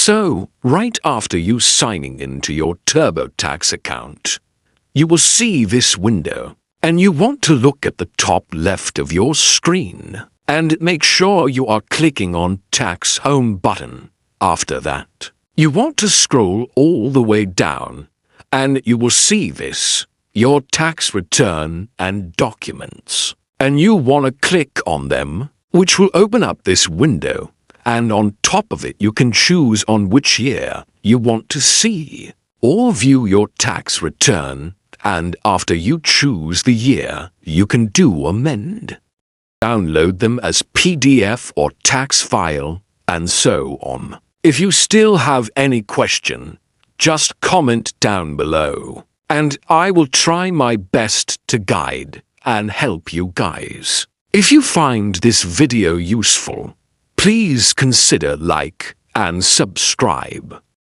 so, right after you signing into your TurboTax account, you will see this window, and you want to look at the top left of your screen and make sure you are clicking on Tax Home button. After that, you want to scroll all the way down, and you will see this, your tax return and documents. And you want to click on them, which will open up this window, and on top of it you can choose on which year you want to see or view your tax return, and after you choose the year, you can do amend. Download them as PDF or tax file, and so on. If you still have any question, just comment down below, and I will try my best to guide and help you guys. If you find this video useful, please consider like and subscribe.